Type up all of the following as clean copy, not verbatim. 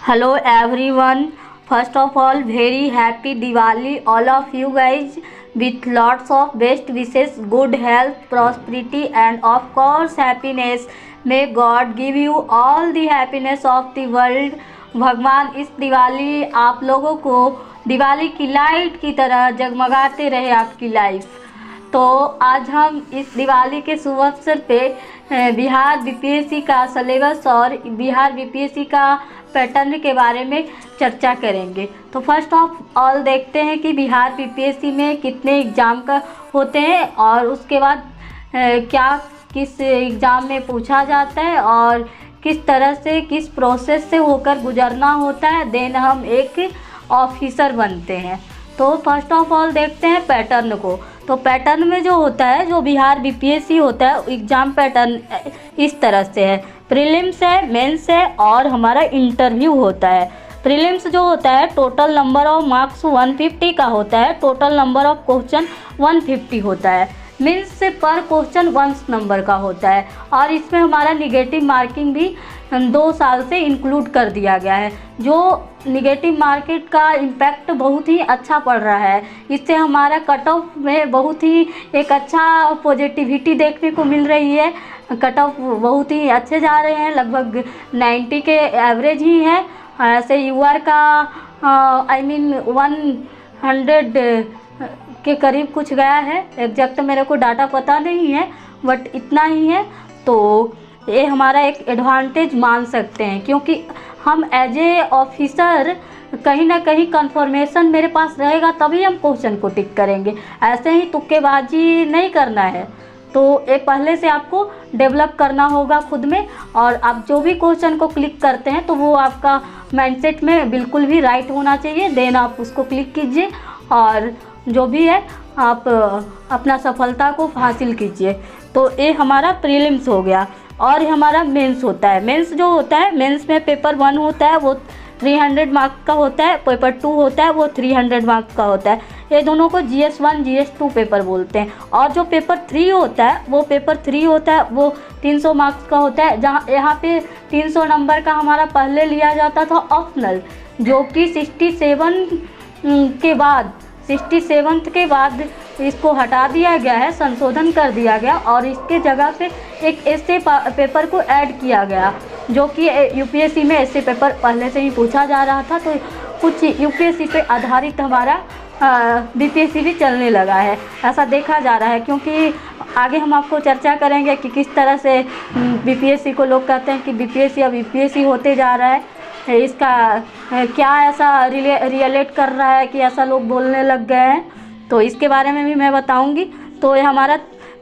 Hello everyone. First of all, very happy Diwali all of you guys with lots of best wishes, good health, prosperity and of course happiness. May God give you all the happiness of the world. भगवान इस दिवाली आप लोगों को दिवाली की light की तरह जगमगाते रहे आपकी लाइफ। तो आज हम इस दिवाली के शुभ अवसर पे बिहार बीपीएससी का सिलेबस और बिहार बीपीएससी का पैटर्न के बारे में चर्चा करेंगे। तो फर्स्ट ऑफ ऑल देखते हैं कि बिहार बीपीएससी में कितने एग्ज़ाम का होते हैं और उसके बाद क्या किस एग्ज़ाम में पूछा जाता है और किस तरह से किस प्रोसेस से होकर गुजरना होता है, देन हम एक ऑफिसर बनते हैं। तो फर्स्ट ऑफ ऑल देखते हैं पैटर्न को। तो पैटर्न में जो होता है, जो बिहार बीपीएससी होता है, एग्ज़ाम पैटर्न इस तरह से है। प्रीलिम्स है, मेंस है और हमारा इंटरव्यू होता है। प्रीलिम्स जो होता है टोटल नंबर ऑफ मार्क्स 150 का होता है, टोटल नंबर ऑफ क्वेश्चन 150 होता है। मेंस से पर क्वेश्चन 1 नंबर का होता है और इसमें हमारा निगेटिव मार्किंग भी 2 साल से इंक्लूड कर दिया गया है। जो निगेटिव मार्केट का इम्पैक्ट बहुत ही अच्छा पड़ रहा है, इससे हमारा कट ऑफ में बहुत ही एक अच्छा पॉजिटिविटी देखने को मिल रही है। कट ऑफ बहुत ही अच्छे जा रहे हैं, लगभग 90 के एवरेज ही है। ऐसे यूआर का I mean 100 के करीब कुछ गया है। एग्जैक्ट मेरे को डाटा पता नहीं है बट इतना ही है। तो ये हमारा एक एडवांटेज मान सकते हैं, क्योंकि हम एज ए ऑफिसर कहीं ना कहीं कंफर्मेशन मेरे पास रहेगा तभी हम क्वेश्चन को टिक करेंगे। ऐसे ही तुक्केबाजी नहीं करना है। तो ये पहले से आपको डेवलप करना होगा खुद में, और आप जो भी क्वेश्चन को क्लिक करते हैं तो वो आपका माइंडसेट में बिल्कुल भी राइट होना चाहिए। देन आप उसको क्लिक कीजिए और जो भी है आप अपना सफलता को हासिल कीजिए। तो ये हमारा प्रीलिम्स हो गया और ये हमारा मेंस होता है। मेंस जो होता है, मेंस में पेपर 1 होता है वो 300 मार्क्स का होता है, पेपर 2 होता है वो 300 मार्क्स का होता है। ये दोनों को GS1 GS2 पेपर बोलते हैं। और जो पेपर 3 होता है वो पेपर 3 होता है वो 300 मार्क्स का होता है, जहाँ यहाँ पे 300 नंबर का हमारा पहले लिया जाता था ऑप्शनल, जो कि 67th के बाद इसको हटा दिया गया है, संशोधन कर दिया गया और इसके जगह पे एक ऐसे पेपर को ऐड किया गया, जो कि यूपीएससी में ऐसे पेपर पहले से ही पूछा जा रहा था। तो कुछ यूपीएससी पे आधारित हमारा बीपीएससी भी चलने लगा है, ऐसा देखा जा रहा है। क्योंकि आगे हम आपको चर्चा करेंगे कि किस तरह से बीपीएससी को लोग कहते हैं कि बीपीएससी अब यूपीएससी होते जा रहा है। इसका क्या ऐसा रिलेट कर रहा है कि ऐसा लोग बोलने लग गए हैं, तो इसके बारे में भी मैं बताऊंगी। तो ये हमारा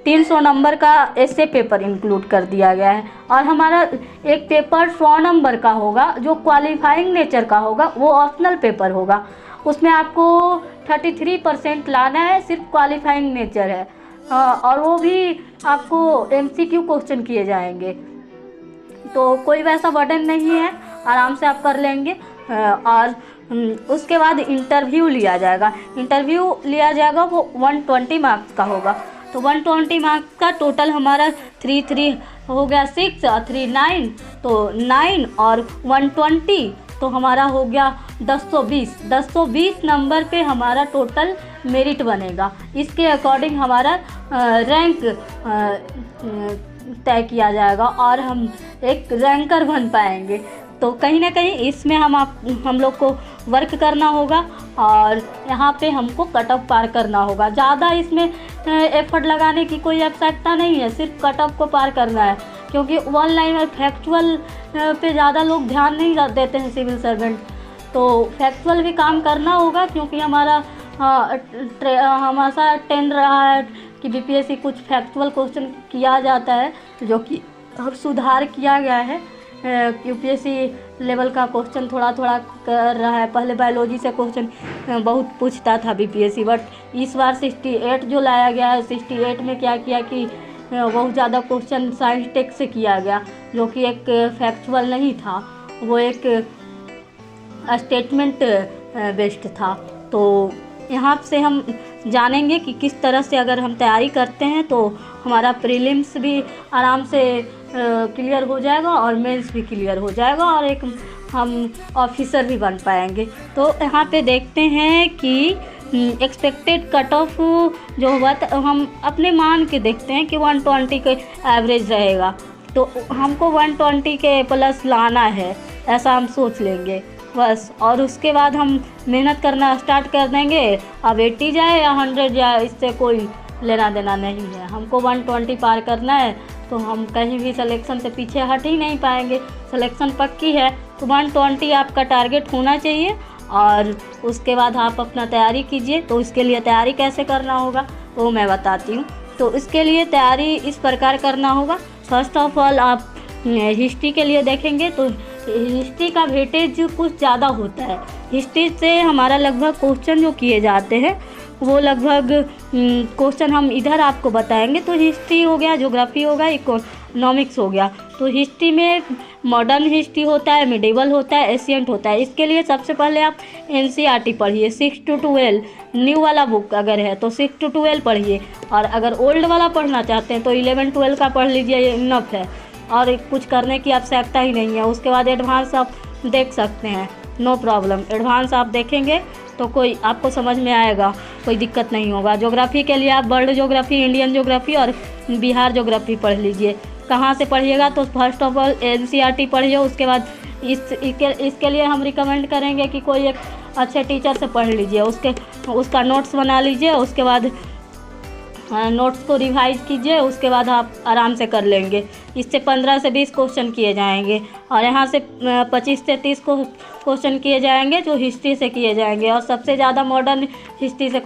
300 नंबर का ऐसे पेपर इंक्लूड कर दिया गया है और हमारा एक पेपर 100 नंबर का होगा, जो क्वालिफाइंग नेचर का होगा, वो ऑप्शनल पेपर होगा। उसमें आपको 33% लाना है, सिर्फ क्वालिफाइंग नेचर है और वो भी आपको MCQ क्वेश्चन किए जाएंगे। तो कोई वैसा बर्डन नहीं है, आराम से आप कर लेंगे। और उसके बाद इंटरव्यू लिया जाएगा। वो 120 मार्क्स का होगा। तो 120 मार्क्स का टोटल हमारा 3 हो गया 6 और 3 9, तो 9 और 120 तो हमारा हो गया 1020 नंबर पे हमारा टोटल मेरिट बनेगा। इसके अकॉर्डिंग हमारा रैंक तय किया जाएगा और हम एक रैंकर बन पाएंगे। तो कहीं ना कहीं इसमें हम लोग को वर्क करना होगा और यहाँ पे हमको कट ऑफ पार करना होगा। ज़्यादा इसमें एफर्ट लगाने की कोई आवश्यकता नहीं है, सिर्फ कट ऑफ को पार करना है। क्योंकि ऑनलाइन और फैक्चुअल पे ज़्यादा लोग ध्यान नहीं देते हैं सिविल सर्वेंट, तो फैक्चुअल भी काम करना होगा। क्योंकि हमारा हमेशा ट्रेंड रहा है कि बीपीएससी कुछ फैक्चुअल क्वेश्चन किया जाता है, जो कि अब सुधार किया गया है। यूपीएससी लेवल का क्वेश्चन थोड़ा कर रहा है। पहले बायोलॉजी से क्वेश्चन बहुत पूछता था बीपीएससी, बट इस बार 68 जो लाया गया है, 68 में क्या किया कि बहुत ज़्यादा क्वेश्चन साइंस टेक से किया गया, जो कि एक फैक्चुअल नहीं था, वो एक स्टेटमेंट बेस्ड था। तो यहाँ से हम जानेंगे कि किस तरह से अगर हम तैयारी करते हैं तो हमारा प्रीलिम्स भी आराम से क्लियर हो जाएगा और मेंस भी क्लियर हो जाएगा और एक हम ऑफिसर भी बन पाएंगे। तो यहाँ पे देखते हैं कि एक्सपेक्टेड कट ऑफ जो हुआ था, हम अपने मान के देखते हैं कि 120 के एवरेज रहेगा, तो हमको 120 के प्लस लाना है, ऐसा हम सोच लेंगे बस। और उसके बाद हम मेहनत करना स्टार्ट कर देंगे। अब 80 जाए या 100 जाए, इससे कोई लेना देना नहीं है, हमको 120 पार करना है। तो हम कहीं भी सिलेक्शन से पीछे हट ही नहीं पाएंगे, सिलेक्शन पक्की है। तो 120 आपका टारगेट होना चाहिए। और उसके बाद आप अपना तैयारी कीजिए। तो इसके लिए तैयारी कैसे करना होगा वो मैं बताती हूँ। तो इसके लिए तैयारी इस प्रकार करना होगा। फर्स्ट ऑफ ऑल आप हिस्ट्री के लिए देखेंगे तो हिस्ट्री का वेटेज कुछ ज़्यादा होता है। हिस्ट्री से हमारा लगभग क्वेश्चन जो किए जाते हैं वो लगभग क्वेश्चन हम इधर आपको बताएंगे। तो हिस्ट्री हो गया, ज्योग्राफी हो गया, इकोनॉमिक्स हो गया। तो हिस्ट्री में मॉडर्न हिस्ट्री होता है, मिडिवल होता है, एशियंट होता है। इसके लिए सबसे पहले आप NCERT पढ़िए 6 to 12। न्यू वाला बुक अगर है तो 6 to 12 पढ़िए, और अगर ओल्ड वाला पढ़ना चाहते हैं तो 11-12 का पढ़ लीजिए, ये इनफ है और कुछ करने की आवश्यकता ही नहीं है। उसके बाद एडवांस आप देख सकते हैं, नो प्रॉब्लम। एडवांस आप देखेंगे तो कोई आपको समझ में आएगा, कोई दिक्कत नहीं होगा। ज्योग्राफी के लिए आप वर्ल्ड ज्योग्राफी, इंडियन ज्योग्राफी और बिहार ज्योग्राफी पढ़ लीजिए। कहाँ से पढ़िएगा तो फर्स्ट ऑफ ऑल NCERT पढ़िए। उसके बाद इसके लिए हम रिकमेंड करेंगे कि कोई एक अच्छे टीचर से पढ़ लीजिए, उसका नोट्स बना लीजिए। उसके बाद नोट्स को रिवाइज कीजिए, उसके बाद आप आराम से कर लेंगे। इससे 15 से 20 क्वेश्चन किए जाएंगे और यहाँ से 25 से 30 क्वेश्चन किए जाएंगे जो हिस्ट्री से किए जाएंगे, और सबसे ज़्यादा मॉडर्न हिस्ट्री से